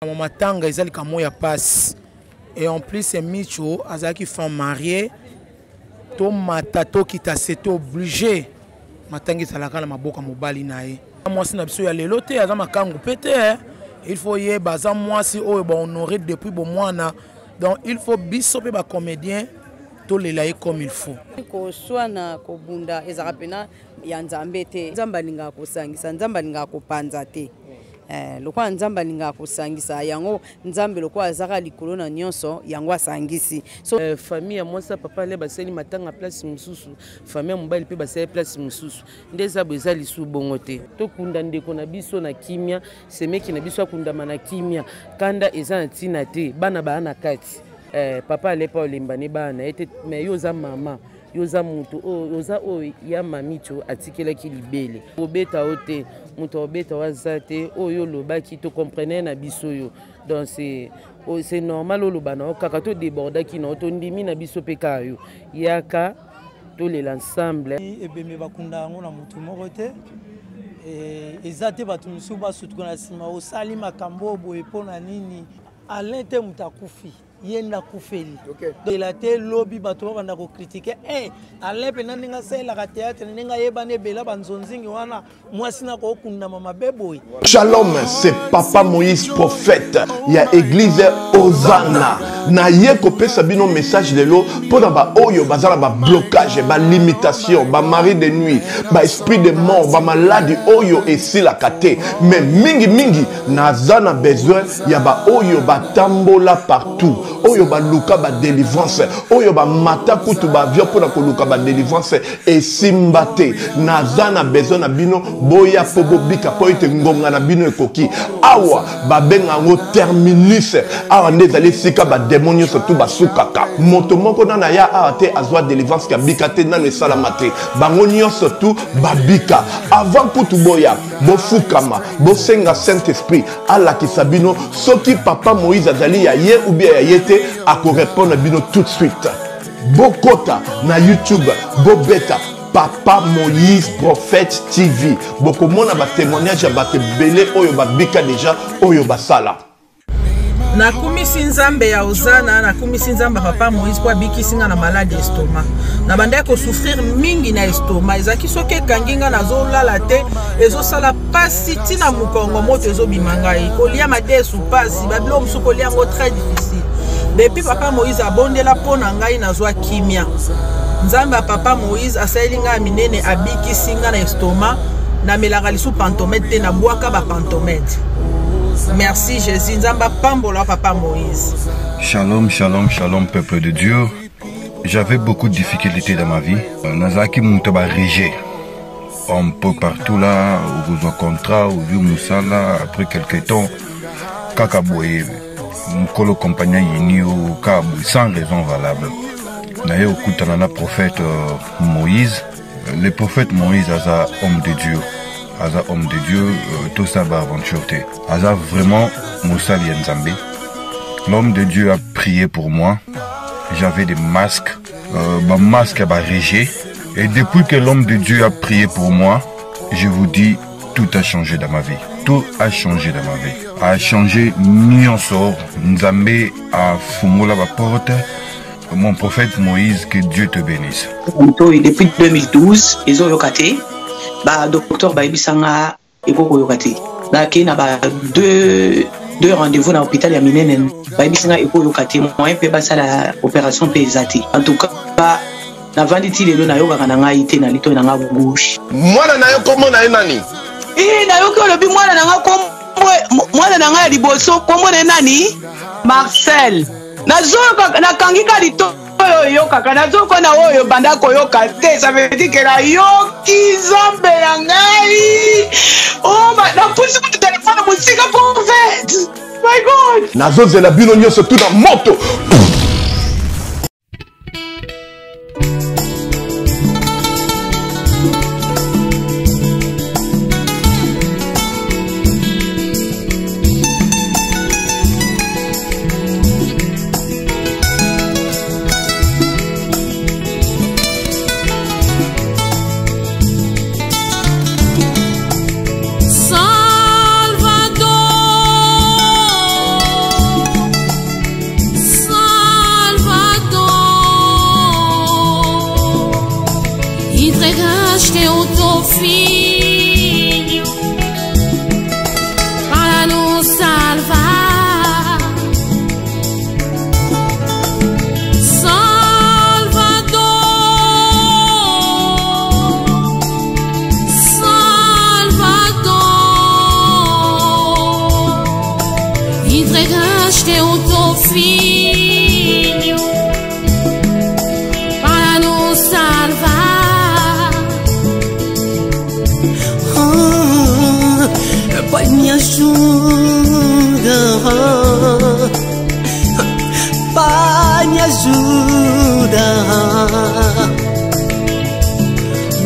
Maman Tanga ezali kamoya passe. Et en plus c'est Micho azaki femme mariée. To matato qui t'a c'était obligé. Matangi salaka na maboka mobali nae. Moi si na biso ya lelo te azama kangu pété. Il faut y baza moi si o ba honorer depuis bon mwana. Donc il faut biso pe ba comédien to lelaye comme il faut. Ko swana ko bunda ezarapena ya nzambe te. Nzamba linga ko sangisa, nzamba linga ko panza te. Lokwa nzamba linga ko sangisa yango nzambe lokwa azaka likolo na nyonso yango asangisi. So famille moi ça papa le baseli matanga place mususu, famille mobali pe baseli place mususu. Ndeza beza lisu bongote. To kunda ndeko na biso na kimia, semeki na biso akunda mana kimia. Kanda eza na tina te, bana bana kati. Papa alepa olembani bana ete me yoza mama yoza mutu yoza o ya mamicho atikela ki libele obeta ote mutu obeta wazate oyo lobaki to comprendre na biso yo. Donc c'est normal o lobana kaka to déborda ki na to ndimi na biso peka yo yaka to l'ensemble ebeme bakunda ngo na mutu moko te ezate batu musu ba sutukana sima osali makambo boye pona nini alente mutakufi yenda kufeli de la te lobby bato banda ko critiquer alepe naninga sela ka théâtre ninga yebane bela banzonzingi wana mwasi na ko kunda mama beboy. Shalom, c'est Papa Moïse prophète. Il y a église Hosanna. Na ye ko pesa bino message de l'eau pour ba oyo bazala ba blocage, ba limitation, ba mari de nuit, ba esprit de mort, ba maladie oyo et si la kate. Mais mingi nazana besoin ya ba oyo ba tambola partout. Oyo ba luka ba délivrance, oyo ba mata kutu ba vio pour ko luka ba délivrance et simbate. Nazana besoin na bino boya pobo bika po ite ngonga na bino ekoki. Awa ba benga ngo terminus. Awa ndezali sika ba démonio surtout ba sukaka. Moto moko na ya ate azwa délivrance ka bika te na le salamate. Bango nyonso surtout ba bika. Avant kutu boya bo fukama, bo senga Saint-Esprit ala ki sabino soki Papa Moïse azali ya ye ou bien ya yete à répondre à bino tout de suite. Bokota na YouTube, Bobeta, Papa Moïse Prophète TV. Beaucoup monde a ba témoignage à ba belé oyo ba bika déjà oyo ba sala. Na kumisi nzambe ya Hosanna na kumisi nzamba Papa Moïse kwa biki singa na maladie estomac. Na banda ko souffrir mingi na estomac. Ezaki soke kanginga na zo lala te ezo sala pasi tina mukongo moto ezo bimangai. Kolia mate sou pasi babilo musu kolia ngo très difficile. Depuis Papa Moïse abondela pona ngai na zwa kimia. Nzamba Papa Moïse asalinga minene abiki singa na estomac na melaka lisu pantomètre te na bwaka ba pantomètre. Merci Jésus, Nzamba Pambola Papa Moïse. Shalom, shalom, shalom peuple de Dieu. J'avais beaucoup de difficultés dans ma vie. Nazaki Moutaba Régé. Un peu partout là, où vous rencontrez, où vous Moussala, après quelques temps, Kakaboye, Mkolo compagnon Yinio, Kabou, sans raison valable. D'ailleurs, au Koutanana prophète Moïse, le prophète Moïse, Aza homme de Dieu. Aza homme de Dieu, tout ça va aventure. Aza vraiment Moussa Lienzambe. L'homme de Dieu a prié pour moi. J'avais des masques. Ma masque a régé. Et depuis que l'homme de Dieu a prié pour moi, je vous dis, tout a changé dans ma vie. Tout a changé dans ma vie. A changé Nyonsor. Nzambe a fumé la porte. Mon prophète Moïse, que Dieu te bénisse. Depuis 2012, ils ont locaté. Bah docteur Baibisanga Eko Yokati. Là qui n'a pas deux rendez-vous dans l'hôpital ya minene. Baibisanga Eko Yokati. Moi peut pas ça la opération pesati. En tout cas bah na vanditi lelo na yoka kananga ite na lito na gauche. Mwana na yo komo na nani? Na yo ko lobi mwana na nga kombo mwana na nga liboso kombo na nani? Marcel. Na zoka na kangika lito yo kaka nazo kona oyo banda koyoka te ça veut dire que la yoki zambe ya ngai oh na pusi ku téléphone musika prophète my god nazo zela bino nyonso tout na moto. Salvador filho para nos salvar. Salvador, Salvador, entregaste o teu filho para nos salvar. Pai, me ajuda. Pai, me ajuda.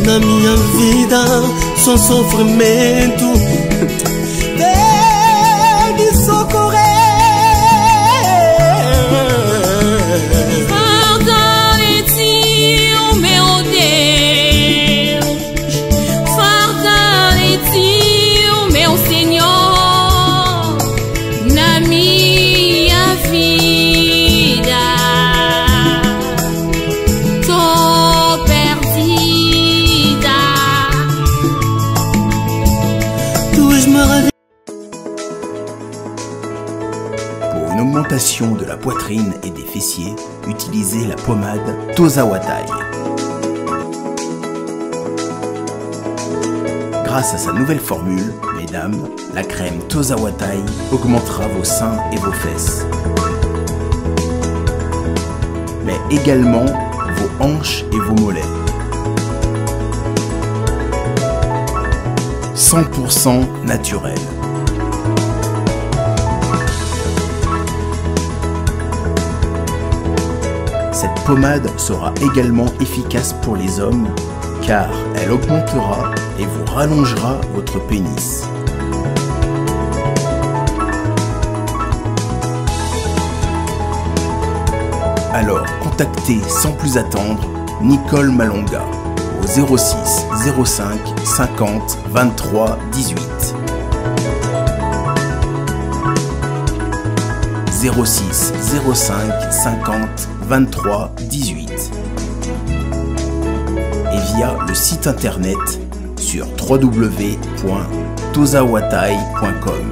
Na minha vida, só sofrimento. Vem me socorrer. Fortalece o meu Deus. Fortalece o meu Senhor na minha vida. Tô perdida. Tuas maravilhas. Pour une augmentation de la poitrine et des fessiers, utilisez la pommade Toza Watai. Grâce à sa nouvelle formule, mesdames, la crème Toza Watai augmentera vos seins et vos fesses, mais également vos hanches et vos mollets. 100% naturel. Cette pommade sera également efficace pour les hommes car elle augmentera et vous rallongera votre pénis. Alors contactez sans plus attendre Nicole Malonga au 06 05 50 23 18. 06 05 50 23 18 et via le site internet sur www.tozawatai.com.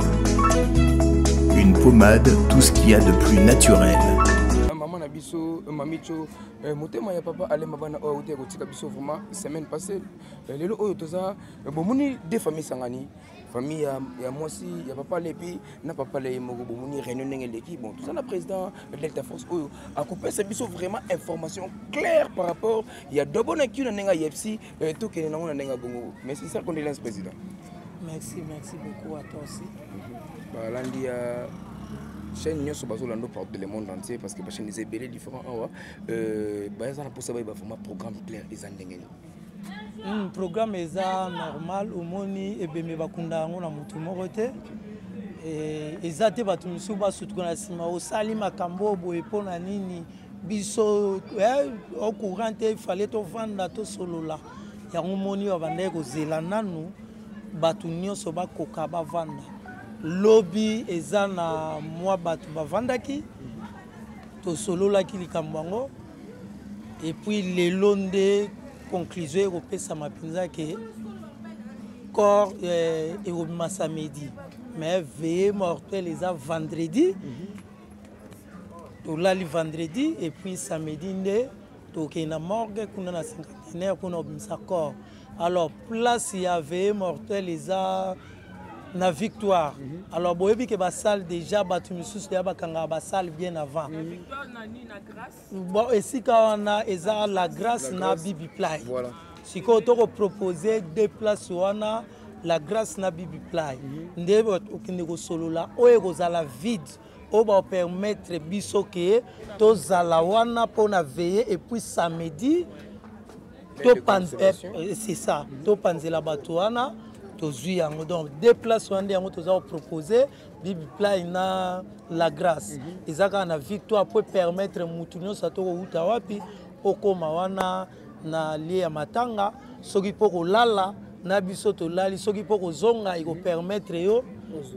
Une pommade, tout ce qu'il y a de plus naturel. Maman Nabiso, Mamicho, motema ya papa ale mabana o uté ko tika biso vraiment semaine passée lelo oyo toza bomuni deux familles sangani. Famille ya mwasi ya papa lepi na papa le moko bomuni réunion ngeleki bon tout ça le président de Delta Force oyo a coupé ce biso vraiment information claire par rapport il y a dobo na ki na nenga yepsi to ke na ngona nenga bongo merci ça condoléances président. Merci beaucoup à toi aussi. Bah lundi ya chaîne nyonso bazolando partout le monde entier parce que ba chaîne des belé différents awa ba ça pour ça ba vraiment programme clair des andengeli. Programme est normal au moni et bemé bakunda ngo na mutu moko te ezate batu misu ba sutuko na sima o sali makambo boye pona nini biso au courant il fallait to vanda to solola ya moni wa bande ko zela nanu batu nyonso ba koka ba vanda lobby ezana moi batu ba vandaki to solola ki likambango et puis les londe conclusion européenne ma pinza que corps et au samedi mais veille mortel les a vendredi to lali vendredi et puis samedi nde to ke na morgue kuna na 51 kuna obimisa corps alors place il y avait mortel les a na victoire alors boyebi ke ba salle déjà batu misusu ya bakanga ba salle bien avant victoire na ni na grâce bon et si ka wana eza la grâce na bibi play voilà si ko to proposer deux places wana la grâce na bibi play ndebe okinde ko solola oyo ko zala vide o ba permettre biso ke to zala wana pona veiller et puis samedi to c'est ça to panzela batu wana donc deux places on a proposé bibi play na la grâce ezaka na victoire pour permettre mutunyo sato uta wapi okoma wana na lia matanga soki poko lala na biso to lali soki poko zonga iko permettre yo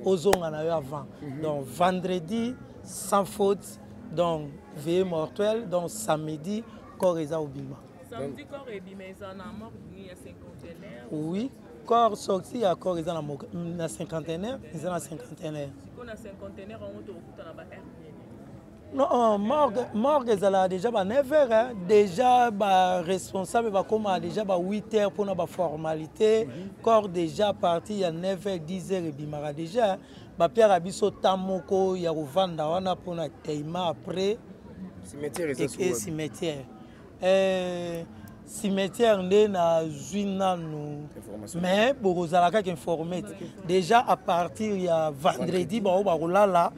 ozonga na yo avant donc vendredi sans faute donc veille mortuelle donc samedi corps eza obima samedi corps ebima eza na mort ni ya 51 Oui, corps sorti à corps ils ont la cinquantenaire, ils ont la cinquantenaire. On a cinquantenaire on te recouta na ba Non, morgue ils ont déjà 9h déjà responsable comme déjà 8h pour la formalité. Corps déjà parti à 9h 10h et bimara déjà Pierre Abisso Tamoko ya rovanda wana pour na teima après cimetière et cimetière. Cimetière nde na zwina nous mais bokozalaka informé déjà à partir ya vendredi ba rolala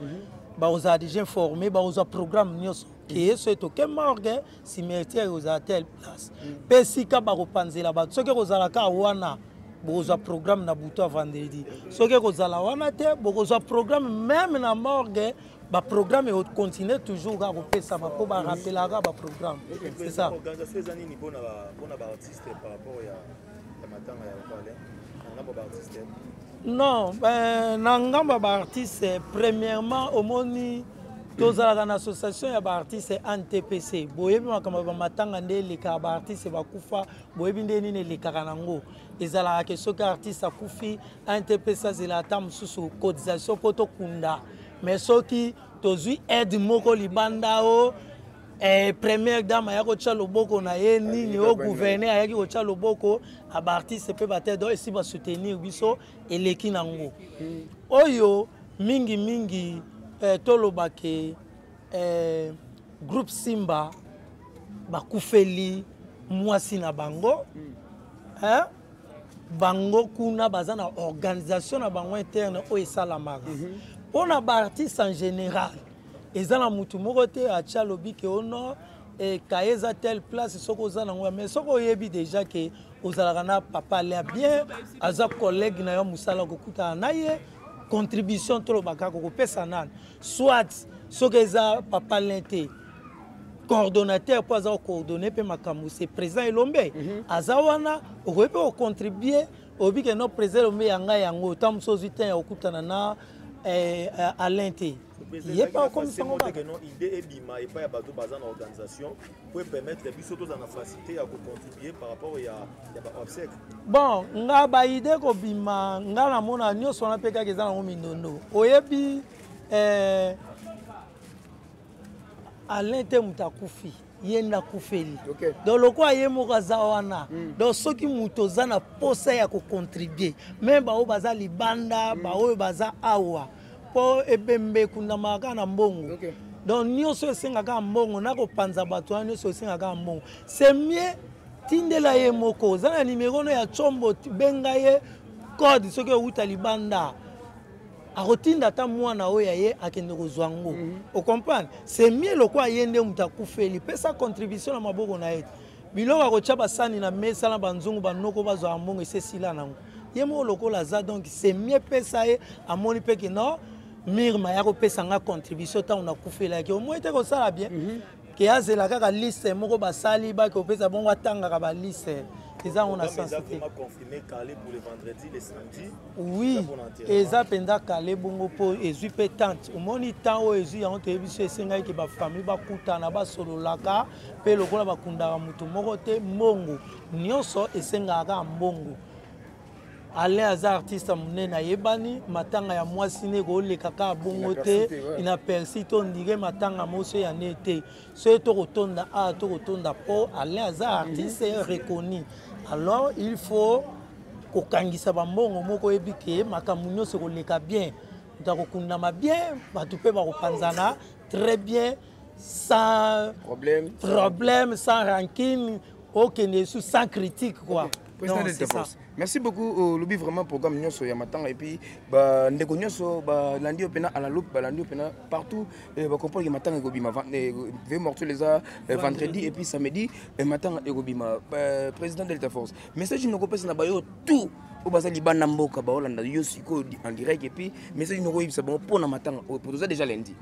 ba oza déjà informé ba oza programme nyos que c'est que morgue cimetière aux telle place pesika ba kopanzela ba soki kozalaka wana boza programme na buto vendredi soki kozala wana te boza programme même na morgue ba programme et continue toujours à repérer pour rappeler la programme c'est ça. Organisation des années pour na artiste par rapport à matanga ya ngamba artiste. Non, na ngamba artiste premièrement au moni tozala na association ya ba artiste NTPC boyebi makamba ba matanga nde le ka ba artiste ba kufa boyebi nde nini le karanango ezala ke soki artiste akufi NTPC zela tam susu cotisation poto kunda. Mais soki tozui aide moko libanda o première dame ya ko tcha loboko na ye nini o gouverneur ya ki ko tcha loboko aba artiste pe bater do esi ba soutenir biso eleki nango oyo mingi toloba ke groupe Simba bakufeli mwasi na bango bango kuna baza na organisation na bango interne o esalamaka on a artiste en général et ça la mutu morote a tchalobi ke ono et kaeza telle place soko za nango mais soko yebi déjà que ozalana papa l'a bien aza collègue na yo musala ko kuta na ye contribution to baka ko pesa nan soit soko eza papa lente coordonnateur pour avoir coordonné pe makamu c'est président Elombe azawana o peut contribuer au bi que no président Elombe yanga yango tam sozi ten ya okutana na à l'inté. Il n'y a pas comme ça. L'idée est bima et pas y a pas de organisation pour permettre les bisotos en facilité à contribuer par rapport à obsèques. Bon, nga ba idée ko bima nga na mona nyoso na peka ke za na minono. Oyebi à l'inté mutakufi yenda kufeli. Donc le quoi yemo kazawana. Donc ceux qui mutoza na posa ya ko contribuer. Même ba o baza libanda, ba o baza awa. Po ebembe kuna makana mbongo. Donc nyoso sengaka mbongo na ko panza bato nyoso sengaka mbongo. C'est mieux tindela ye moko. Zana numéro no ya chombo benga ye code ceux qui uta libanda. Arotinda ta mwana oya ye akende kozwango. Vous comprenez? C'est mieux le quoi yende mutakufeli. Pesa contribution na maboko na yetu. Biloko ko chaba sani na mesa na banzungu banoko bazwa mbongo ese sila nango. Yemo lokola za donc c'est mieux pesa ye amoni pe que non mirma ya ko pesa nga contribution ta on a kufela ke au moins te ko sala bien. Ke azela kaka liste moko basali ba ko pesa bon watanga ka ba liste. On a sensibilité. Confirmé calé pour le vendredi, le samedi. Oui, et ça penda calé bongo pour ezu pétante. Au moni temps o ezu ya on te biso esenga ki ba famille ba kutana ba solo laka pe lokola ba kundaka mutu moko te mbongo. Nyonso esenga ka mbongo. Ale aza artiste munena yebani matanga ya mwasi ne ko le kaka bongo te ina persi to ndire matanga moso ya nete. Ce to kotonda a to kotonda po ale aza artiste reconnu. Alors il faut kokangisa bambongo moko ebike makamu nyonso koleka bien ndakokundama bien batu pe bakopanzana très bien sans problème sans rancune aucun sous sans critique quoi. Non, c'est ça. Merci beaucoup Lobi vraiment programme nyonso ya matanga et puis ba ndeko nyonso ba landi opena à la loupe ba landi opena partout ba comprendre que matanga go bima ve mortu les vendredi et puis samedi matanga go bima président de l'État force message no ko pesa na bayo tout au bazali bana mboka ba Hollande yo siko en direct et puis message no ko yibisa bon pour na matanga pour ça déjà lundi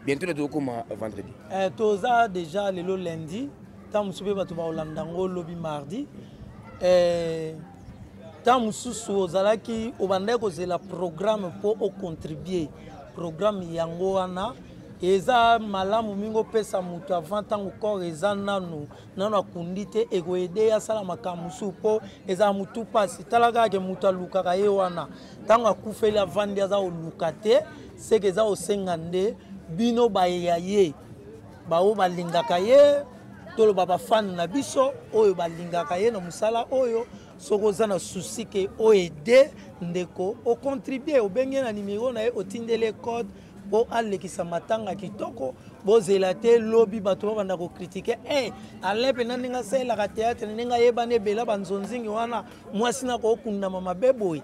bientôt le comme vendredi toza déjà le lundi tant musupe ba to ba Hollande ngo lobi mardi tant mususu ozalaki obandeko c'est la programme pour contribuer programme yango wana eza malamu mingo pesa mutu avant tango corps eza nanu akundi te ekoede ya sala makamusu po eza mutu pasi talaka ke mutu alukaka ye wana tango akufeli avandi aza oluka te seke eza osenga nde bino bayeya ye bao balingaka ye toloba bafani na biso oyo balingaka ye na musala oyo soko oza na susi ke oede ndeko ocontribue obenge na nimero na ye otindele code po alekisa matanga kitoko bozela te lobi bato babanda kokritike ale pena ndenge asalelaka teatre ndenge ayebana ebela banzonzingi wana mwasi na kookundama mabe boye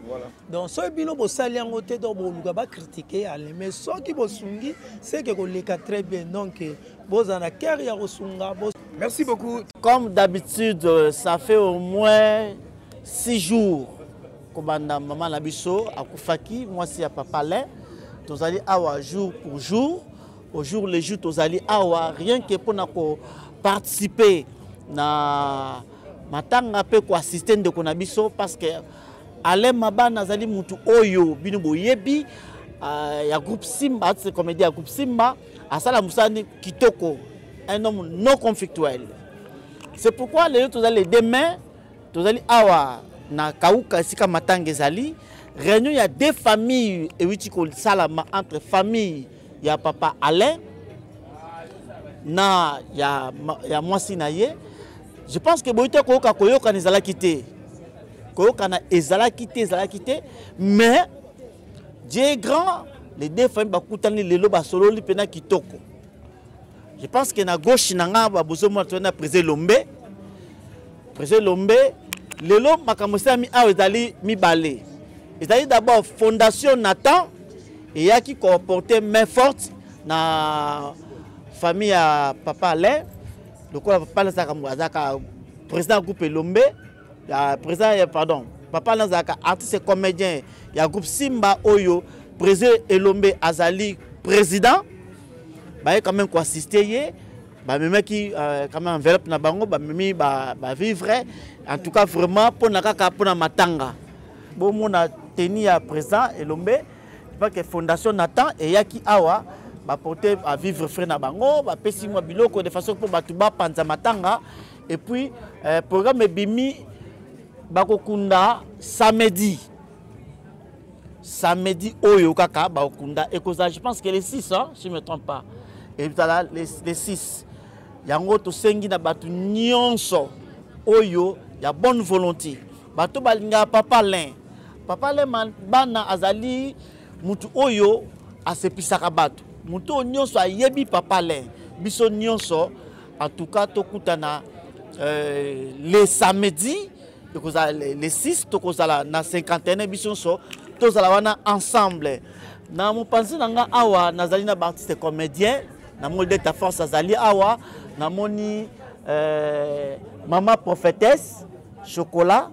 donc soki bino bosali yango te to boluka bakritike ale mais soki bosungi seke koleka très bien donc bozala na cœur ya kosunga. Merci beaucoup. Comme d'habitude, ça fait au moins 6 jours que maman Nabiso a koufaki, moi c'est à Papa Alain. Nous allons avoir jour pour jour, au jour le jour, nous allons avoir rien que pour nous participer na matanga pe ko assister de Konabiso parce que Alain Maba nazali mutu oyo bino boyebi ya groupe Simba, c'est comédie à groupe Simba, asala musani kitoko. Un homme non conflictuel. C'est pourquoi les autres allez demain, tous allez avoir na kauka sika matangezali réunion il y a deux familles et oui salama entre famille il y a Papa Alain na il y a moi sinaye. Je pense que boite koyoka koyoka nizala quitté. Koyoka na ezala quitté mais Dieu est grand les deux familles bakutani lelo ba solo li pena kitoko. Je pense que na gauche nanga ba bozo mo tona président Lombe lelo makamosa mi a ezali mi balé. Ezali d'abord fondation Nathan et ya qui comportait main forte na famille à Papa Alain. Le quoi Papa Lazaka président groupe Lombe, président pardon, Papa Lazaka artiste comédien, il y a groupe Simba Oyo, président Lombe Azali président. Bah quand même quoi assister bah même qui quand même enveloppe na bango bah mimi bah vivre en tout cas vraiment pour na kaka pour na matanga bon mon a tenu à présent Elombe pas que fondation Nathan et yaki awa bah porter à vivre frère na bango bah pesi moi biloko de façon pour batuba panza matanga et puis programme bimi bakokunda samedi oyo kaka bakokunda et cause je pense que les 6 hein, si je me trompe pas. Et là, les 6. Yango to sengi na batu nyonso. Oyo, ya bonne volonté. Batu balinga Papa Alain. Papa Alain bana azali mutu oyo asepisaka batu. Mutu nyonso ayebi Papa Alain. Biso nyonso en tout cas to kutana les samedis, les 6 to kozala na 51 biso so to zala wana ensemble. Na mo penser nanga awa nazali na artiste comédien. Na mon de ta force azali awa na moni maman prophétesse chocolat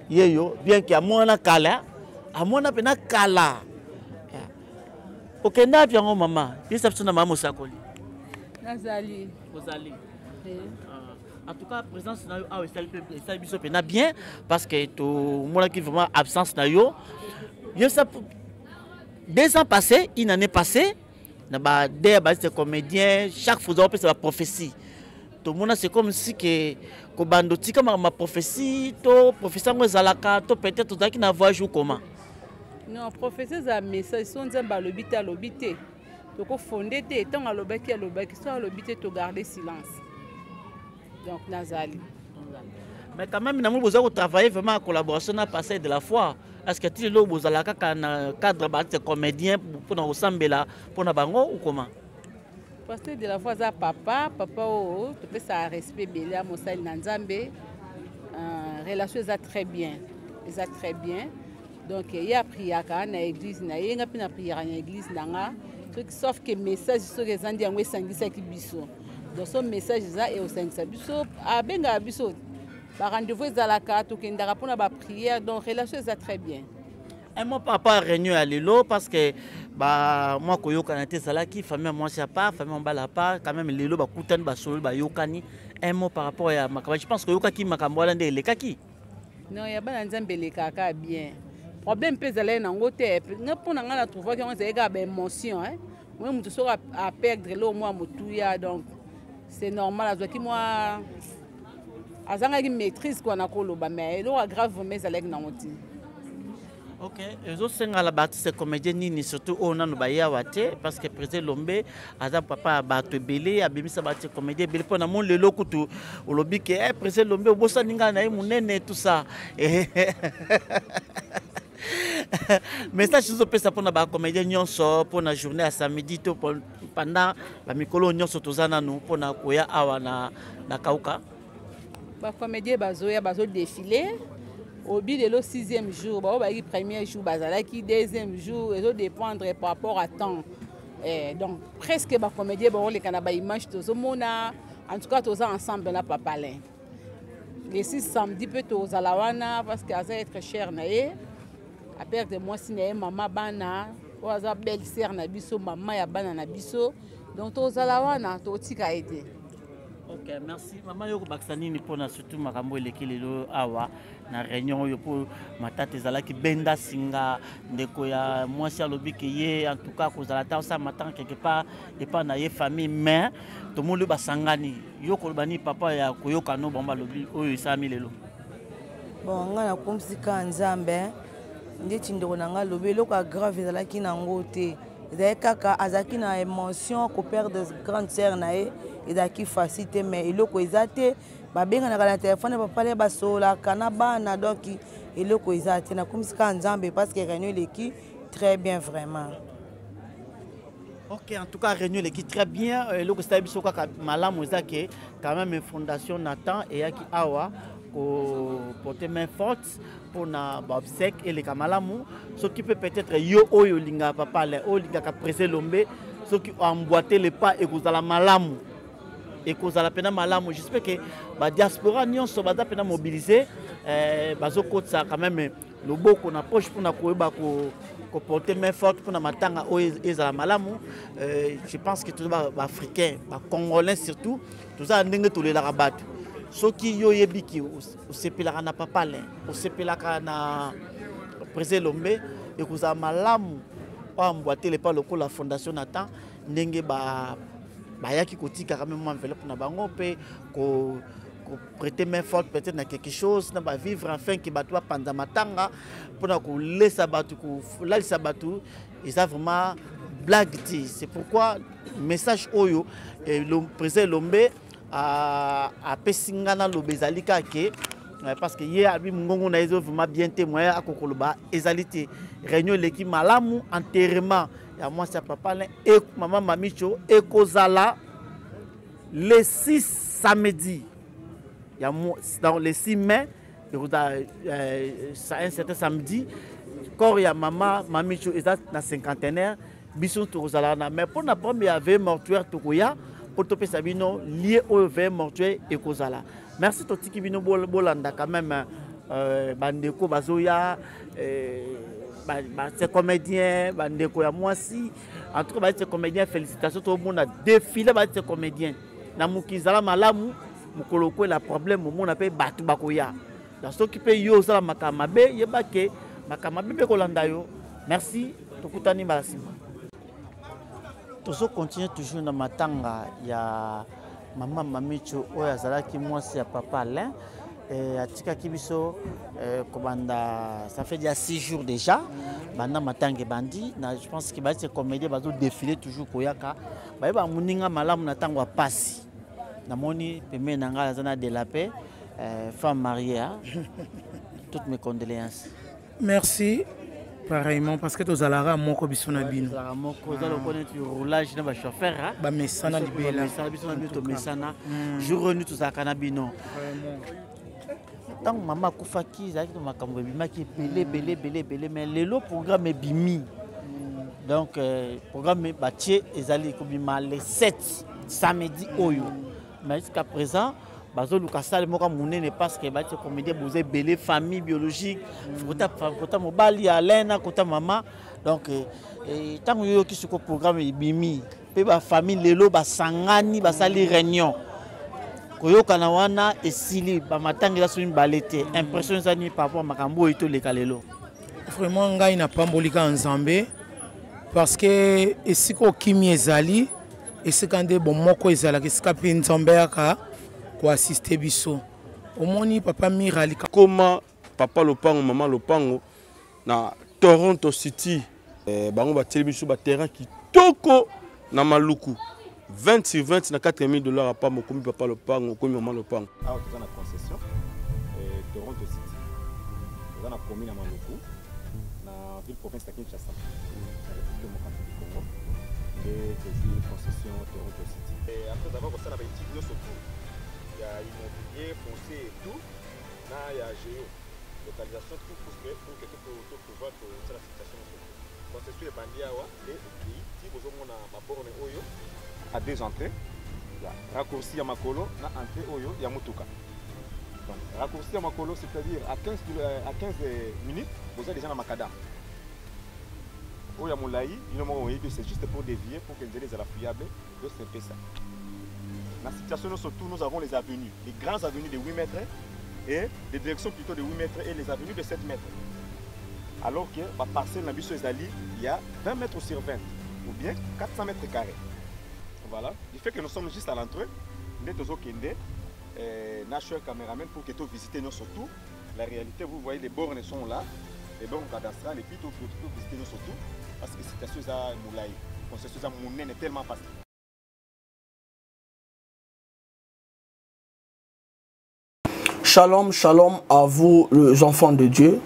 yeyo bien que amona kala amona pena kala okenda bien maman yesa na maman sakoli nazali ozali en tout cas présence na yo awa ça biso pena bien parce que to mona qui vraiment absence na yo yesa 2 ans passés, une année passée, des comédiens, chaque fois on peut la prophétie. Tout le monde c'est comme si que bandoti comme ma prophétie, to professeur Zalaka, to peut-être tout qui n'a voyage ou comment. Non, professeur za message sont nzamba lobité à lobité. To ko fondé té tant à lobaki soit lobité to garder silence. Donc nazali. Mais quand même, nous avons travaillé vraiment en collaboration à passer de la foi. Est-ce que tu es là où vous avez un cadre de comédien pour nous ressembler là, pour nous bango ou comment? Parce que de la foi, ça papa, tu peux ça respect Bélia, Moussa Nanzambe, relation est très bien, très bien. Donc il y a prière dans l'église, il y a une prière dans l'église, sauf que message sur les gens qui sont qui biso. Donc ce message là est au sein de biso, à benga biso. Par rendez-vous à la carte, ou qu'il y a une prière, donc la relation est très bien. Et mon papa réunion à Lilo parce que moi, quand je suis là, famille moi c'est pas, famille moi pas, quand même Lilo ba kutan ba solo ba yokani. Un mot par rapport à ma je pense que yokaki makambola ndé le kaki. Non, il y a pas nzambe le kaka bien. problème peut aller dans côté pour na ngala trouver que on c'est ga émotion hein moi mutu so à perdre le moi mutuya donc c'est normal azo ki moi azanga ki maîtrise quoi na koloba mais lo grave mais avec na ngoti. Ok, je sais que la bâtisse comédien ni surtout on a nous baïa wate parce que président Lombe azam papa bato belé a bimi sa bâtisse comédien belé pour na mon le lokutu au lobby que président Lombe bossa ninga na munene tout ça. Message sur pesa pour na ba comédien nyonso pour na journée à samedi to pendant la mikolo nyonso tozana nous pour na koya awa na kauka. Ba comédien bazoya bazo défiler. Au bout de le 6e jour, le premier jour, le deuxième jour, ils dépendre par rapport à temps. Donc, presque les comédiens, les Canadiens, image tous en tout cas, tous ensemble, là, papa. Les 6 samedis, peut tous à la wana parce que ça être cher. À perte de moi, si maman bana, ou à belle-sœur na biso, maman ya bana na biso, donc tous à la wana, tous tika été. Ok, merci. Maman yoko baksani ni pona surtout makambo elekilelo awa na réunion yo pour matata ezala ki benda singa ndeko ya mwasi alobi ke ye en tout cas kozala ta ça matin quelque part et pas na ye famille mais to mulu basangani yoko bani papa ya koyoka no bomba lobi oyo isami lelo. Bon nga na komsika nzambe ndeti ndeko na nga lobi loko grave ezala ki na ngote ezala kaka azaki na émotion ko perdre grande sœur na ye ezaki facile mais eloko ezate babenga na kala téléphone papa le basola kana bana donc eloko ezate na komsika nzambe parce que réunion leki très bien vraiment. Ok, en tout cas réunion leki très bien eloko sta biso kaka malamu ezake quand même une fondation Nathan et yaki awa ko porter main forte pour na obsèque et les kamalamu ce qui peut peut-être yo oyo linga papa le o linga ka pressé Lombe ce qui emboîter les pas et kozala malamu et kozala pena malamu j'espère que ba diaspora nyonso ba pena mobiliser bazo kotsa quand même le boko na poche pour na koeba ko porter main forte pour na matanga o ezala malamu je pense que tout ba africain ba congolais surtout tout ça ndenge to le la rabatu soki yo yebiki osepelaka na papa le osepelaka na président Lombe et kozala malamu emboîter les pas lokola la fondation Nathan ndenge bayaki kotika quand même enveloppe na bango pe ko prêter main forte peut-être na quelque chose na ba vivre enfin que bato panda matanga pour na ko laisser batu ko lalisa batu et ça vraiment blague dit c'est pourquoi message oyo le président Lombe a pesingana lo bezalika ke parce que hier abi ngongo na ezo vraiment bien témoigner à kokoloba ezalité réunion l'équipe malamu enterrement ya moi sa papa et maman mamicho et kozala les 6 samedi ya dans les 6 mai un certain samedi corps ya maman mamicho ezat na cinquantenaire biso to kozala na mais pour na première veille mortuaire tokoya pour topé sabino lié au veille mortuaire et kozala. Merci Totiki Bino Bolanda quand même bandeko bazoya c'est comédien bandeko ya mwasi en tout cas c'est comédien félicitations tout le monde a défilé c'est comédien na mukizala malamu mukoloko la problème au monde appelle batu bakoya dans ce qui peut yo sala makamabe yebake makamabe be kolanda yo merci tokutani balasima tozo continue toujours na matanga ya maman mamicho oyo azalaki mwasi ya papa Alain et atika kibiso kobanda ça fait déjà 6 jours déjà banda matanga bandi na je pense que ba c'est comédien bazo défiler toujours koyaka ba ba muninga malamu na tango pasi na moni peme nanga azana de la paix femme mariée toutes mes condoléances. Merci. Pareillement parce que tu as la moko bisona bino. La moko za le connaître roulage na ba chauffeur ha. Ba mesana libela. Mesana bisona bino to mesana. Jour renu to za kana bino. Tant maman kufaki za ki makambo bimaki belé mais lelo programme bimi. Donc programme batie ezali ko bima les 7 samedi oyo. Mais jusqu'à présent bazo lukasale moka munene parce que ba te comédien bozé belé famille biologique kota mobali alena kota mama donc tant yo ki suko programme bimi pe ba famille lelo ba sangani ba sali réunion koyoka na wana esili ba matangela so balete impression zani par rapport makambo ito le kalelo. Vraiment ngai na pambolika nzambe parce que esiko kimi ezali esika nde bomoko ezalaka esika pe nzambe yaka ko assister biso omoni papa Mirali koma papa lopango mama lopango na Toronto City bango bateli biso ba terrain kitoko na Maluku 20 sur 20 na $4,000 pa mokomi papa lopango komi mama lopango awa toza na concession Toronto City toza na commune ya Maluku na ville province de Kinshasa le Mokambi du Congo et des concessions Toronto City et après avoir ça na étudié surtout il y a immobilier foncier et tout là il y a géo localisation tout pour que tout pouvoir que la situation concession et bandiawa et puis si vous avez ma borne oyo à deux entrées raccourci à Makolo na entrée oyo ya Mutuka. Donc raccourci à Makolo c'est-à-dire à 15 minutes vous êtes déjà dans Makadam. Oya Moulaï, c'est juste pour dévier pour que les ailes à la fiable de c'est ça. La situation surtout nous avons les avenues, les grandes avenues de 8 mètres et des directions plutôt de 8 mètres et les avenues de 7 mètres. Alors que ma parcelle Nabiso Ezali, il y a 20 mètres sur 20 ou bien 400 mètres carrés. Voilà, du fait que nous sommes juste à l'entrée, nous sommes National Cameraman pour que tu visites nous surtout. La réalité, vous voyez, les bornes sont là, les bornes cadastrales, et puis tu peux visiter nous surtout, parce que c'est quelque chose à Moulaï. C'est quelque chose à Mounen est tellement facile. Shalom, shalom à vous, les enfants de Dieu.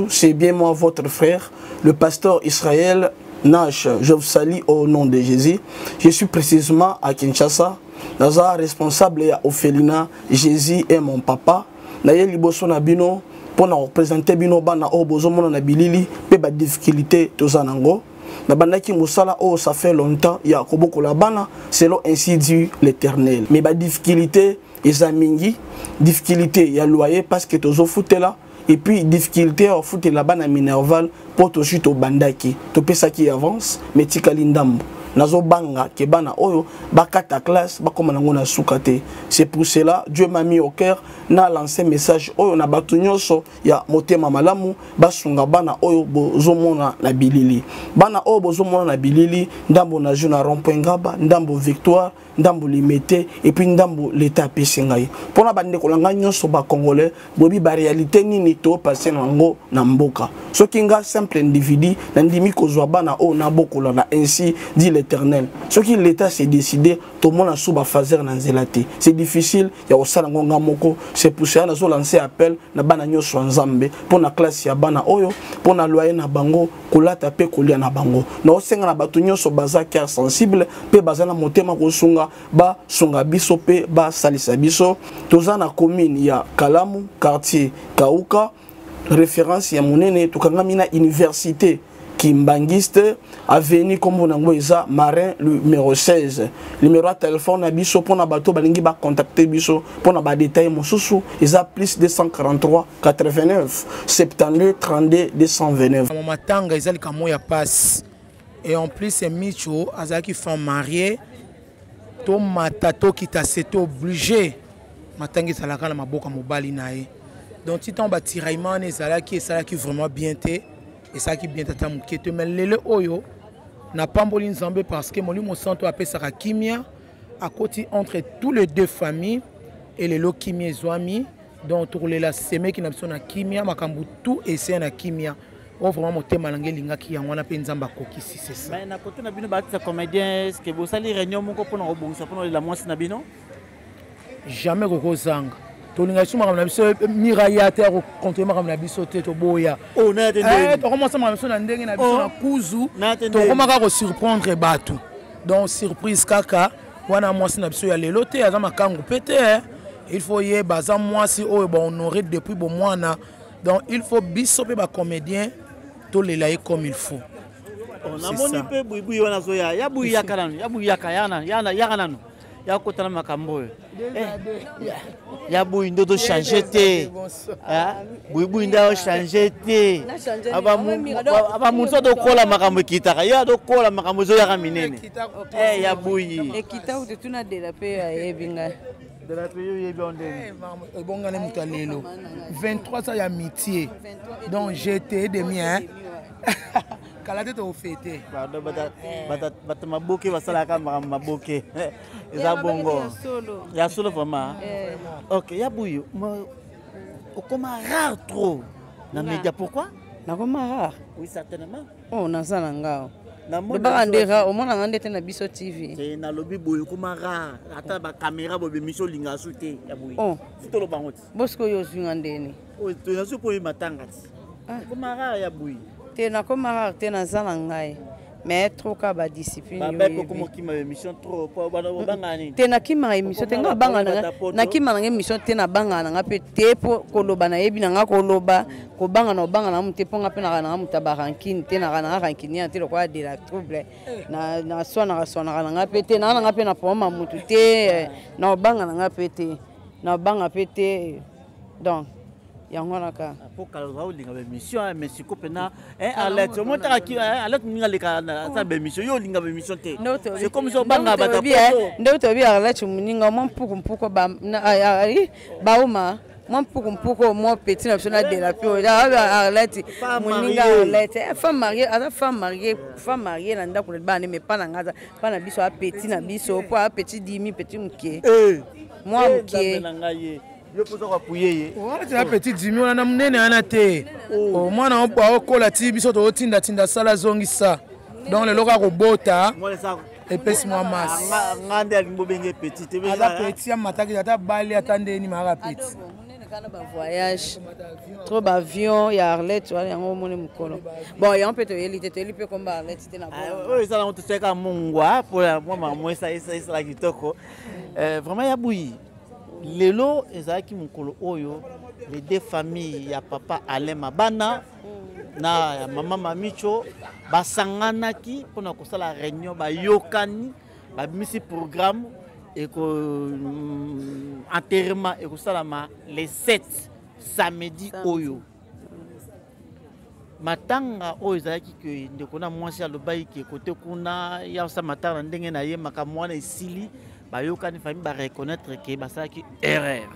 C'est bien moi, votre frère, le pasteur Israël Nash. Je vous salue au nom de Jésus. Je suis précisément à Kinshasa. Naza responsable à Ophelina. Jésus est mon papa. Naye liboso na bino pour nous représenter bino bana o bozomo na bilili pe ba difficulté tozanango. Na bandaki musala oh ça fait longtemps ya koboko la bana selon ainsi dit l'Éternel. Mais ba difficulté ezamingi difficulté ya loyer parce que tozo foutela et puis difficulté à foutre la bana minerval pour to chute au bandaki to pesa qui avance mais tikali ndambo nazo banga ke bana oyo bakata classe bakoma nango na sukate. C'est pour cela Dieu m'a mis au cœur na lancé message oyo na batu nyonso ya motema malamu basunga bana oyo bozomona na bilili bana oyo bozomona na bilili ndambo na juna rond-point ngaba ndambo victoire ndambo limité et puis ndambo l'état pesingai pona bande kolanga nyonso ba congolais bobi ba réalité nini to passer nango na mboka soki nga simple individu na ndimi kozwa bana o na bokola na ainsi dit l'Éternel soki l'état s'est décidé to mona suba fazer na nzelate c'est difficile ya osala ngonga moko. C'est pour ça que nous lancé appel na bana nyonso nzambe pour na classe ya bana oyo pour na loyer na bango kolata pe kolia na bango na osenga na batu nyonso baza cœur sensible pe baza na motema kosunga ba sunga biso pe ba salisa biso toza na commune ya Kalamu quartier Kauka référence ya monene tukangami na université Kimbangiste avenue comme nango eza Marin numéro 16 numéro de téléphone na biso pona bato balingi ba contacter biso pona ba détail mosusu eza plus 243 89 72 32 229 mama tanga ezali kamo ya passe et en plus c'est Micho azaki femme mariée to matato qui t'a c'était obligé matangi salaka na maboka mobali nae donc si ton batiraillement ezalaki vraiment bien té et ça qui bien tata mukete mais lele oyo na pamboli nzambe parce que molimo santo apesaka kimia à côté entre tous les deux familles et les kimia zwami donc pour les la seme qui n'a besoin na kimia makambu tout et c'est na kimia on vraiment motema langue linga ki yango na pe nzamba kokisi c'est ça. Mais na côté na bino ba comédien est-ce que vous sali réunion moko pour na robongisa pour la mwasi na bino jamais kokozanga tolinga suma comme na biso miraya te contre makam na biso te to boya oh na tende to commence ma biso na ndenge na biso na kuzu to komaka ko surprendre batu donc surprise kaka wana mwasi na biso ya lelo te aza makangu pete il faut y baza mwasi oyo ba honorer depuis bon mwana donc il faut biso pe ba comédien to lelaye comme il faut on a moni pe buibu wana zo ya buya kananu ya buya kayana yana kananu ya kotana makambo ya buyi ndo changer te buyi ndo changer te aba munso do kola makambo kitaka ya do kola makambo zo ya minene ya buyi ekita utuna de la pe ya ebinga De la paix, ebongana moto lelo 23 ça ya amitié donc j'étais de mien kala te to fêter pardon bata maboke basalaka maboke eza bongo ya solo vraiment OK ya buyo okoma rare trop na média pourquoi nakoma rare oui certainement oh nazala ngao Ndera au moins on était na biso TV. C'est na lobby boyo kuma rare ata ba caméra bo bemission linga souté ya boyo. Oh, futo lo bango. Bosco yo zungandeni. Oh, to yaso po matanga. Kuma rare ya boyo. Te na kuma rare te na zala ngai. Mais trop ka ba discipline yo. Ba ko mo kima émission trop po bana bangani. Te na kima émission te nga bangana na kima na émission te na bangana nga pe te po koloba na yebi na nga koloba ko bangana mu te ponga pe na nga mutabarankin te na nga rankini ante lo kwa de la trouble na sona nga pe te na nga pe na poma mutu te na bangana nga pe te na banga pe te donc yango naka pour kala linga be mission mais siko pena alerte monta ki alerte ninga leka na sa be mission yo linga be mission te c'est comme so banga bata ndo to bi alerte muninga mon puku ba ba uma mon puku mo petit na sona de la pio alerte muninga alerte femme mariée na ndako le bana mais pas na ngaza pas na biso a petit na biso po a petit dimi petit mukie moi mukie yo poza kwa puyeye tu as petit dimi on a munene ana te o mwana o kola ti biso to tinda sala zongisa donc le loka ko bota et pesi moi mas ngande alimbo benge petit te ala petit ya mataki ata bali atande ni mara petit kana ba voyage trop ba avion ya Arlette wala yango mone mukolo bon ya on peut te élite comme Arlette te na bon ça on te seka mungwa pour moi ça la kitoko vraiment ya bouilli lelo ezaki mukolo oyo les deux familles ya papa Alain Mabana na ya mama Mamicho basanganaki pona kosala réunion bayokani babimisi programme et ko enterrement et kosalama les 7 samedi oyo matanga oyo ezalaki ke ndeko na mwasi alobai ke kote kuna ya sa matanga ndenge na ye makamwana esili bayokani famille ba reconnaître que basalaki erreur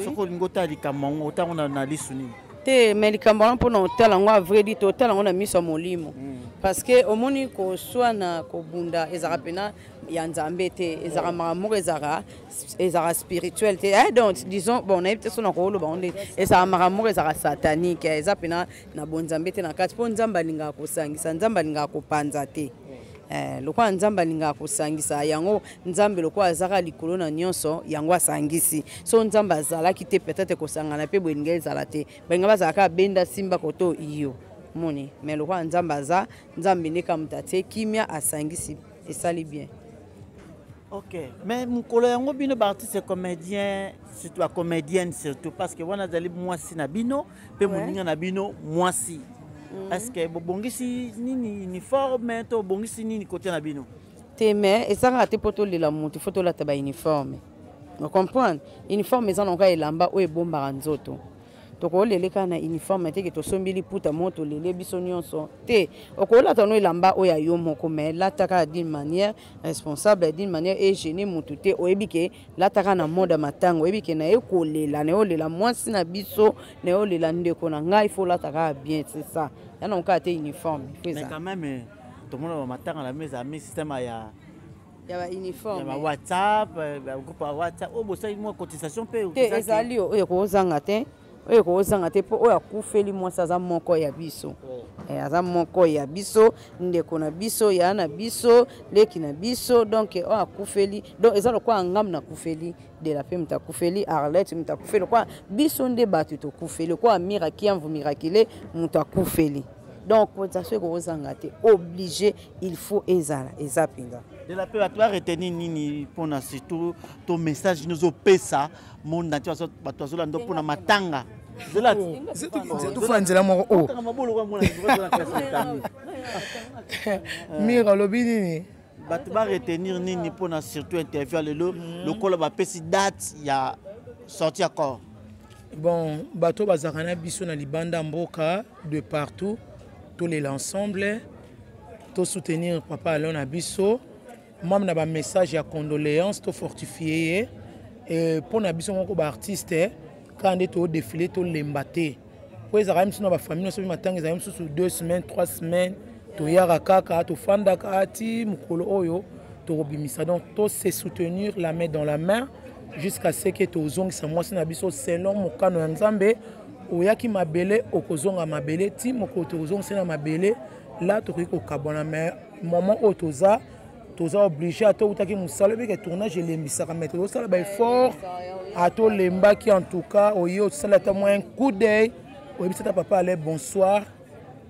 soko lingota likamongo otango na lisuni te mais likambo mpona otala ngo vrai dit otala ngo na miso molimo parce que omoni ko swana ko bunda ezara pena ya nzambe te ezara makamoko ezara spirituel te donc disons bon na yebite so na ko loba onde ezara makamoko ezara satanique eza pena na bonzambe te na kati po nzamba alinga kosangisa nzamba alinga kopanza te lokwa nzamba linga kosangisa yango nzambe lokwa azaka likolo na nyonso yango asangisi so nzamba azalaki te peut-être kosangana pe bolinga ezala te balinga bazalaka benda simba koto iyo moni mais lokwa nzamba aza nzambe ndeka mutate kimia asangisi esali bien. OK mais mukolo yango bino ba artiste comédien surtout comédienne surtout parce que wana zali mwasi na bino pe moninga na bino mwasi. Est-ce que bongisi nini uniforme to bongisi nini côté na bino te mais ezanga te poto lela mutu photo la taba uniforme vous comprenez uniforme ezana ka elamba o ebomba nzoto to ko leleka na uniforme te ke to sombili puta moto lele biso nyonso te okola tano elamba o ya yo moko mais la taka d'une manière responsable d'une manière hygiénique mutu te o ebike la taka na mode matango ebike na ekolela na olela mwasi na biso na olela ndeko na ngai faut la taka bien c'est ça yana on ka te uniforme mais quand même tout le monde matango la maison ami système ya uniforme ya WhatsApp groupe WhatsApp o bosa mo cotisation pe te ezali o ko zanga te oyo kozanga te po oyo akufeli mwasi aza moko ya biso aza moko ya biso ndeko na biso ya na biso leki na biso donc oyo akufeli donc eza lokwa ngam na kufeli de la pe mutakufeli Arlette mutakufeli kwa biso nde bato tokufeli kwa miracle vous miraculer mutakufeli donc cotisation kozanga te obligé il faut ezala ezapinga de la paix bato ba retenir nini pona surtout ton message nous opesa mon nature bato azolanda pona matanga tout fanzela moko o mira lobi nini bato ba retenir nini pona surtout interview lelo lokola ba pesi date ya sorti accord bon bato bazakana biso na libanda mboka de partout tous les l'ensemble to soutenir papa Alain Abisso Même na ba message ya condoléances to fortifier et pour na biso ko ba artiste quand on est au défilé to lembaté. Pour les arabes sur na ba famille no so matanga za sur 2 semaines 3 semaines to yara kaka to fanda kati mukolo oyo to robimisa donc to se soutenir la main dans la main jusqu'à ce que to zongisa mwasi na biso selon mokano ya Nzambe oyaki mabele okozonga mabele ti moko to zongisa na mabele là to ko kabona mais moment où toza obligé à tout qui musala be que tournage lembisaka mettre au sala ba effort à to lemba qui en tout cas oyo sala ta moins un coup d'œil o bisata papa allez bonsoir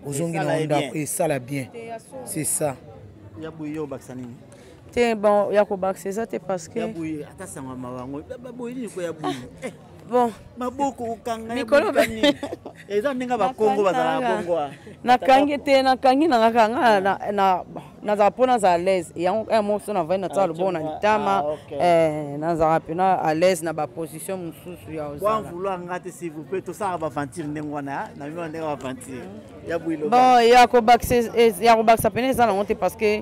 ozongi na onda et ça la bien c'est ça ya buyo baksani te bon ya ko bakse ça te parce que ya buyo ata sanga mawango ba buyo ni ko ya buyo bon maboko kanga mikolo eza ninga ba Kongo bazala bongo nakangi te nakangi na kanga na za pona za l'aise yango mo so na vaina tsalo bona litama na za rapena à l'aise na ba position mususu ya ozala kwa vouloir ngate s'il vous plaît to ça va aventure ndengwana na mimi ndenge aventure ya builo bon ya ko baksa pene ça na monte parce que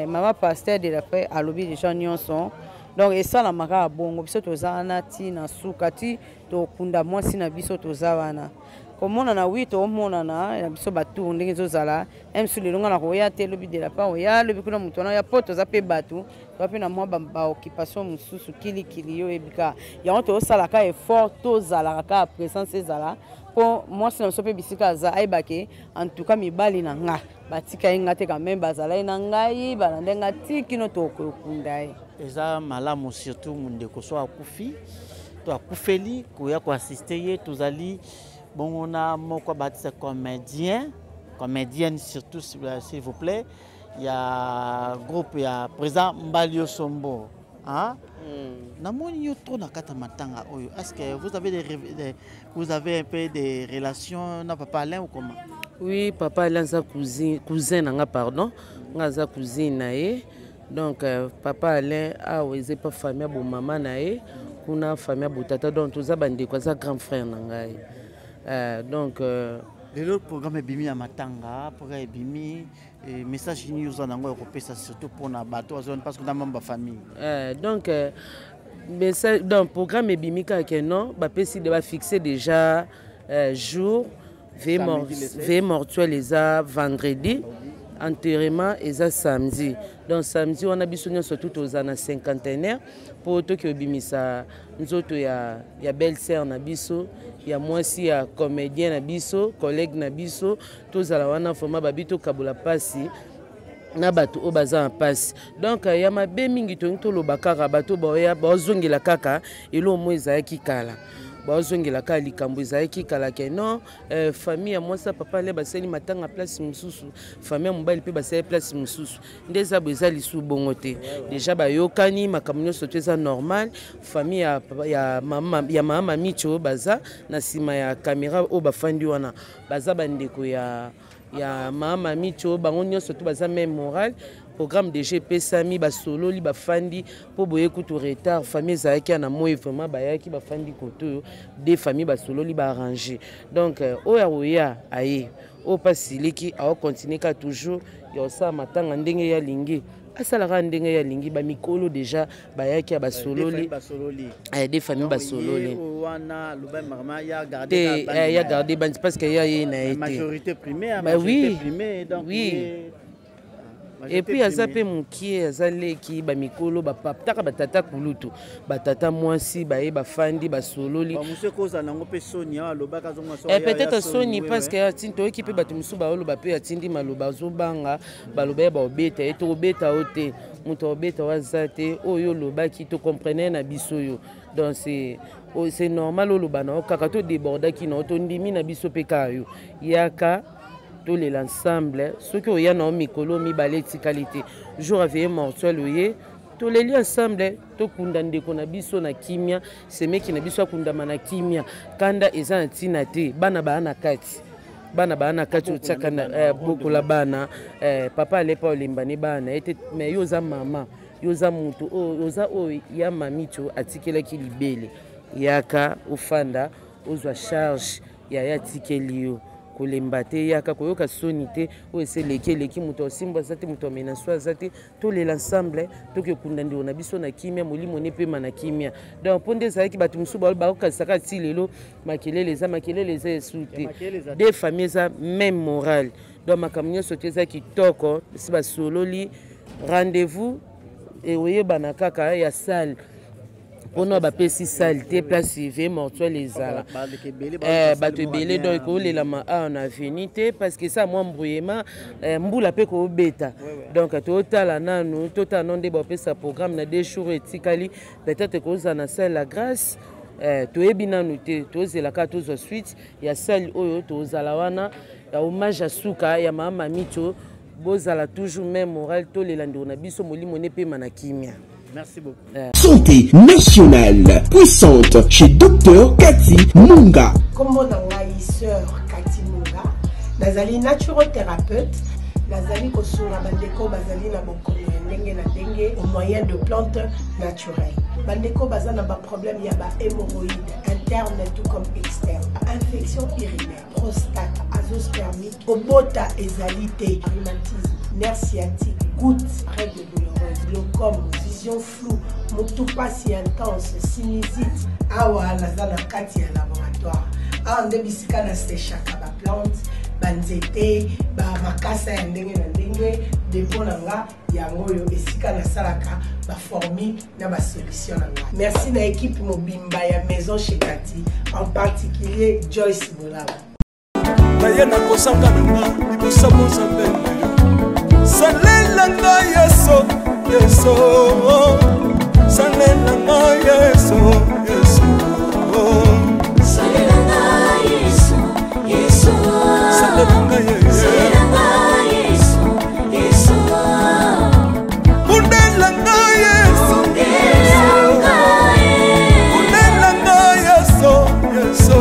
maman pasteur de la paix à lobby des gens nyonso donc et ça la maka bongo biso tozana ti na sukati to kunda mwasi na biso tozawana komona na 8 omona na biso batu ndenge zozala emsu le longa na koya te lobby de la paix oya lobby kuna mutona ya poto za pe batu to pe na mwa ba occupation mususu kili yo ebika ya on to sala ka effort tozala ka présence ezala po mwasi na so pe bisika za aibake en tout cas mibali na nga batika inga te quand même bazala na ngai balandenga tikino to kokundai eza malamu surtout mundeko so akufi to akufeli koya ko assister ye tozali bon on a moko batisa comédienne surtout s'il vous plaît il y a groupe ya président Mbalio Sombo hein namoni yo trop na kata matanga oyo est-ce que vous avez un peu des relations na papa Alain ou comment? Oui, papa Alain sa cousin nanga pardon ngaza cousine nae donc papa Alain a osé pas famille bo maman nae kuna famille bo tata donc toza bande ko za grand frère nangai donc le programme bimi ya matanga programme bimi message ni uza nango ko pesa surtout pour na bato zone parce que na membre famille donc message donc programme bimi ka que non ba pesi de ba fixer déjà jour veille mortuelle les vendredi enterrement eza samedi donc samedi on a biso surtout aux ana cinquantenaire pour to ki obimisa nzoto ya belle-sœur na biso ya mwasi ya comédien na biso collègue na biso tozala wana format babito kabula pasi na bato o baza en passe donc ya mabe mingi to lo bakaka bato boya bozongela kaka elo mo ezaki kala bazongela ka likambo ezaki kala ke non famille ya mwasa papa le baseli matanga place mususu famille mobali pe baseli place mususu ndeza boza lisu bongo te déjà bayokani makambo nyonso to eza normal famille ya mama micho baza na sima ya caméra o bafandi wana baza bandeko ya mama micho bango nyonso to baza même moral programme de GP Sami basolo li bafandi po boye kutu retard famille zaki na moi vraiment bayaki bafandi koto des familles basolo li ba arranger donc oya aye o pasiliki a continuer ka toujours ya sa matanga ndenge ya lingi asala ndenge ya lingi ba mikolo déjà bayaki ya basolo li des familles basolo li wana luba mama ya garder ya garder ban parce que ya na été majorité primaire majorité primaire donc oui. Et puis aza pe mukie azaleki ba mikolo ba papa batata kulutu batata mwasi baye bafandi basololi ba monsieur koza nango pe Sonia lobaka zonga so et peut-être Sony parce que atinto équipe batu musu ba oloba pe atindi maloba zobanga baloba ba obeta et to obeta ote muto obeta wazate oyo lobaki to comprendre na biso yo donc c'est normal oloba na kaka to déborda ki na to ndimi na biso pe kayo yaka tous les ensemble ceux qui ont un mikolo mi baleti qualité jour avec mortuel oye tous les liens ensemble to kunda ndeko na biso na kimia semeki na biso kunda mana kimia kanda eza ntina te bana bana kati utsaka na boko la bana papa alepa olimbani bana ete mais yoza mama yoza mutu yoza ya mamicho atikela ki libele yaka ufanda ozwa charge ya tikeli yo kolemba te yaka koyoka soni te oyo ese leki moto osimba aza te moto amena so aza te tolela ensemble tokekunda ndeko na biso na kimia molimo ne pema na kimia donc mpo nde ezalaki bato mosusu bakokalisaka ti lelo makelele eza esu te de famille eza même morale donc makambo nyonso te eza kitoko esi basololi rendez-vous eoyebana kaka ya salle mpona bapesi salle te place ve mortuele ezala bato ebele donc ekoolelama awa na aveni te parce que sa mwa mbuyema mbula mpe koobeta donc totala nanu totala no nde bapesa programme na 2 jours etikali peut-être kozala na salle la grâce toyebi nanu te tozelaka tozwa suite ya salle oyo tozala wana ya hommage ya suka ya mama mito bozala toujours même moral tolela ndeko na biso molimo ne pema na kimia. Merci beaucoup. Santé nationale puissante chez Dr Cathy Munga. Comment on a sœur Cathy Munga, nazali naturothérapeute, nazali kosura bandeko bazali na bokono ndenge na ndenge au moyen de plantes naturelles. Bandeko bazana ba problème ya ba hémorroïdes interne tout comme externe, infection urinaire, prostate, azoospermie, obota ezalité, rhumatisme, nerf sciatique, goutte, règles douloureuses, glaucome, vision floue, motopasi intense, sinusite. Awa nazana kati ya laboratoire. Awa nde bisika na séchaka ba plante, banzete, ba makasa ya ndenge na ndenge, depo na nga yango yo esika na salaka ba formule na ba solution na nga. Merci na équipe mobimba ya maison chez Cathy, en particulier Joyce Bolaba. Bayena kosanga nanga libosa mozambe salela nga yeso yeso salela nga yeso yeso salela nga yeso yeso salela nga yeso yeso undela nga yeso undela nga yeso yeso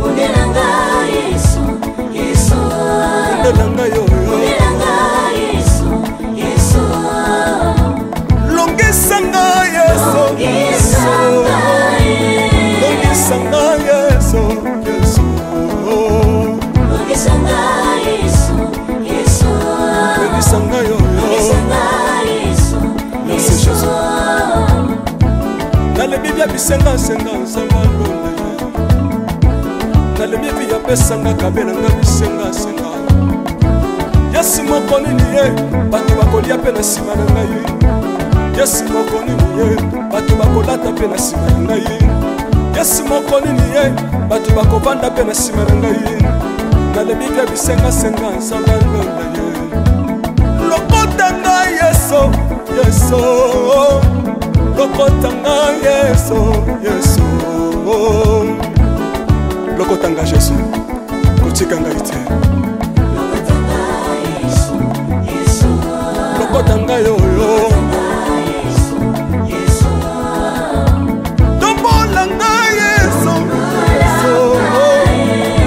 undela nga yeso yeso undela nga yo bisenga senga sanga londe nalemi via pesanga kabela nga bisenga senga yesi moko nini ye bato bakolia pe na sima na ngai yesi moko nini ye bato bakolata pe na sima na ngai yesi moko nini ye bato bakovanda pe na sima na ngai nalemi via bisenga senga sanga londe ye lokota ngai yeso yeso lokotanga yeso yeso lokotanga yesu kotikanga ite lokotanga yoyo tombolanga yeso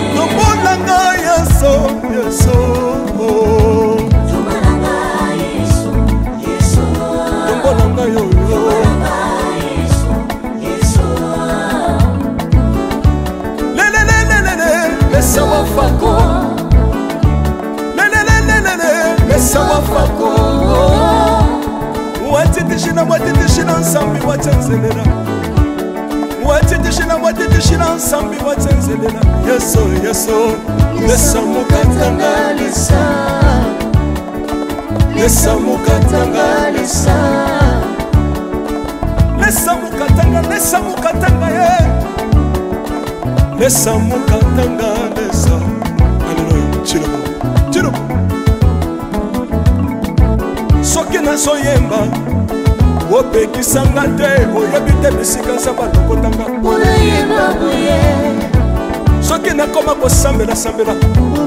tombolanga yeso yeso tombolanga yoyo Sawa fako, sawa fako. Watiti shina nsambi watenzelela. Watiti shina nsambi watenzelela. Yeso yeso, lesa mukatanga lesa. Lesa mukatanga lesa. Lesa mukatanga ye. Lesa mukatanga lesa. Hallelujah. Chilobo. Soki na soyemba opekisanga te oyebi te bisika nzambe alokotanga oyeba boye. Soki nakoma kosambela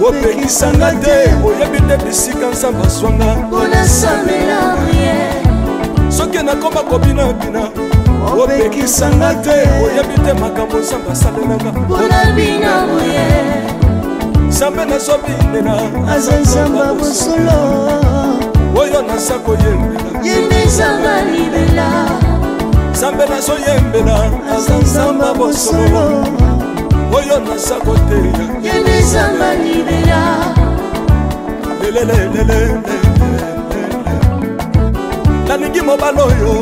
opekisanga te oyebi te bisika nzambe azwanga onasambela boye. Soki nakoma kobina opekisanga te oyebi te makambo nzambe asalelanga onabina boye. Nzambe nazobinela aza nzambe bosolo oyo naza koyembela yende nzambe alibela nzambe nazoyembela aza nzambe bosolo oyo naza koteya yenezamba libela nalingi mobala oyo